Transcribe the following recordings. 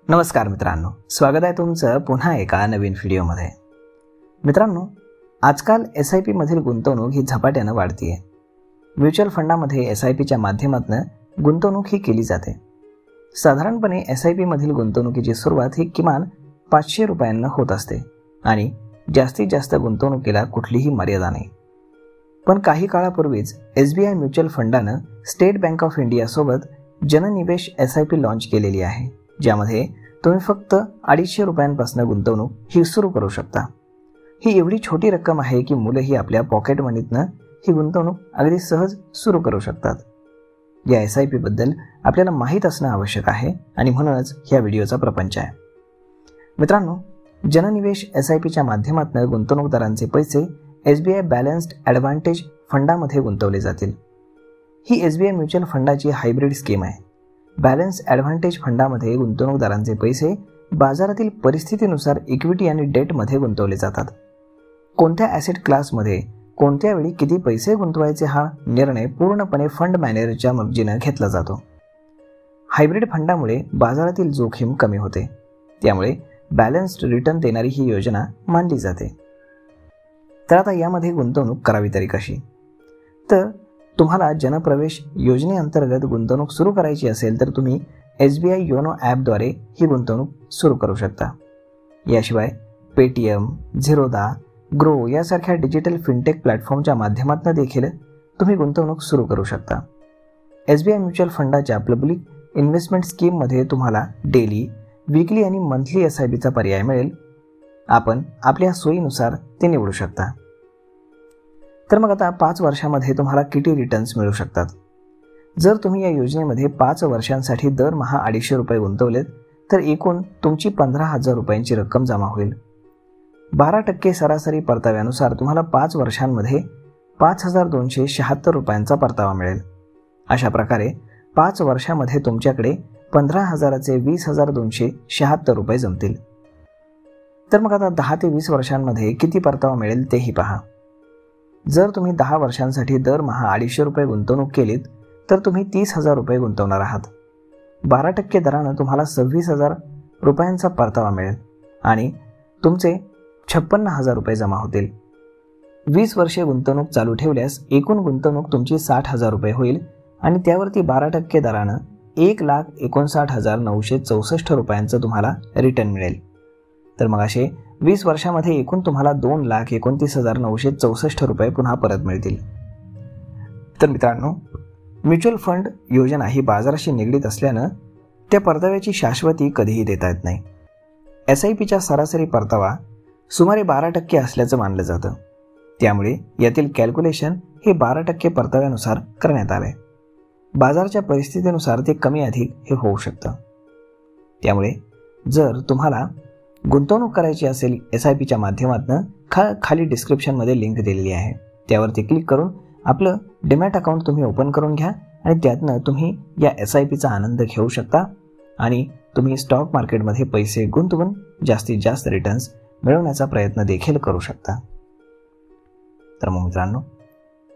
नमस्कार मित्रांनो, स्वागत आहे तुमचं पुन्हा एका नवीन व्हिडिओमध्ये। मित्रांनो, आजकाल SIP मधील गुंतवणूक ही झपाट्याने वाढतीये। म्युच्युअल फंडामध्ये SIPच्या माध्यमातून गुंतवणूक ही केली जाते। साधारणपणे SIP मधील गुंतवणुकीची सुरुवात ही किमान 500 रुपयांना होत असते आणि जास्तीत जास्त गुंतवणुकीला कुठलीही मर्यादा नाही। पण काही काळापूर्वीच SBI म्युच्युअल फंडाने स्टेट बँक ऑफ इंडिया सोबत जननिवेश SIP लॉन्च केलेली आहे, ज्यामध्ये तुम्ही फक्त 250 रुपयांपासून गुंतवणूक ही सुरू करू शकता। ही एवढी छोटी रक्कम आहे की मुलंही आपल्या पॉकेट मनीतनं ही गुंतवणूक अगदी सहज सुरू करू शकतात। या SIP बद्दल आपल्याला माहीत असणं आवश्यक आहे आणि म्हणूनच ह्या व्हिडिओचा प्रपंच आहे। मित्रांनो, जननिवेश SIPच्या माध्यमातून गुंतवणूकदारांचे पैसे SBI बॅलन्स्ड ॲडव्हान्टेज फंडामध्ये गुंतवले जातील। ही SBI म्युच्युअल फंडाची हायब्रिड स्कीम आहे। बॅलन्स ॲडव्हान्टेज फंडामध्ये गुंतवणूकदारांचे पैसे बाजारातील परिस्थितीनुसार इक्विटी आणि डेटमध्ये गुंतवले जातात। कोणत्या ॲसेट क्लासमध्ये कोणत्या वेळी किती पैसे गुंतवायचे हा निर्णय पूर्णपणे फंड मॅनेजरच्या मर्जीने घेतला जातो। हायब्रिड फंडामुळे बाजारातील जोखीम कमी होते, त्यामुळे बॅलन्स्ड रिटर्न देणारी ही योजना मानली जाते। तर आता यामध्ये गुंतवणूक करावी तरी कशी? तर तुम्हाला जनप्रवेश योजनेअंतर्गत गुंतवणूक सुरू करायची असेल तर तुम्ही SBI योनो ॲपद्वारे ही गुंतवणूक सुरू करू शकता। याशिवाय पेटीएम, झिरोदा, ग्रो यासारख्या डिजिटल फिनटेक प्लॅटफॉर्मच्या माध्यमातून देखील तुम्ही गुंतवणूक सुरू करू शकता। SBI म्युच्युअल फंडाच्या पब्लिक इन्व्हेस्टमेंट स्कीममध्ये तुम्हाला डेली, वीकली आणि मंथली SIPचा पर्याय मिळेल। आपण आपल्या सोयीनुसार ते निवडू शकता। तर मग आता 5 वर्षामध्ये तुम्हाला किती रिटर्न्स मिळू शकतात? जर तुम्ही या योजनेमध्ये 5 वर्षांसाठी दरमहा 250 रुपये गुंतवलेत तर एकूण तुमची 15,000 रुपयांची रक्कम जमा होईल। 12% सरासरी परताव्यानुसार तुम्हाला 5 वर्षांमध्ये 5,276 रुपयांचा परतावा मिळेल। अशा प्रकारे 5 वर्षामध्ये तुमच्याकडे 15,000चे 20,276 रुपये जमतील। तर मग आता 10 ते 20 वर्षांमध्ये किती परतावा मिळेल तेही पहा। जर तुम्ही 10 वर्षांसाठी दरमहा 250 रुपये गुंतवणूक केलीत तर तुम्ही 30,000 रुपये गुंतवणार आहात। 12% दराने तुम्हाला 26,000 रुपयांचा परतावा मिळेल आणि तुमचे 56,000 रुपये जमा होतील। 20 वर्षे गुंतवणूक चालू ठेवल्यास एकूण गुंतवणूक तुमची 60,000 रुपये होईल आणि त्यावरती 12% दराने 1,59,964 रुपयांचं तुम्हाला रिटर्न मिळेल। तर मग असे 20 वर्षामध्ये एकूण तुम्हाला 2,29,964 रुपये पुन्हा परत मिळतील। तर मित्रांनो, म्युच्युअल फंड योजना ही बाजाराशी निगडीत असल्यानं त्या परताव्याची शाश्वती कधीही देता येत नाही। SIPचा सरासरी परतावा सुमारे 12% असल्याचं मानलं जातं, त्यामुळे यातील कॅल्क्युलेशन हे 12% परताव्यानुसार करण्यात आलंय। बाजाराच्या परिस्थितीनुसार ते कमी अधिक हे होऊ शकतं। त्यामुळे जर तुम्हाला गुंतवणूक करायची असेल SIPच्या माध्यमातून खाली डिस्क्रिप्शनमध्ये लिंक दिलेली आहे, त्यावरती क्लिक करून आपलं डीमॅट अकाउंट तुम्ही ओपन करून घ्या आणि त्यातनं तुम्ही या SIPचा आनंद घेऊ शकता आणि तुम्ही स्टॉक मार्केटमध्ये पैसे गुंतवून जास्तीत जास्त रिटर्न्स मिळवण्याचा प्रयत्न देखील करू शकता। तर मग मित्रांनो,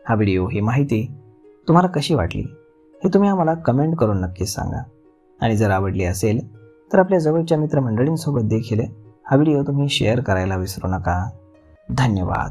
हा व्हिडिओ, ही माहिती तुम्हाला कशी वाटली हे तुम्ही आम्हाला कमेंट करून नक्कीच सांगा आणि जर आवडली असेल तर आपल्या जवळच्या मित्रमंडळींसोबत देखील हा व्हिडिओ तुम्ही शेअर करायला विसरू नका। धन्यवाद।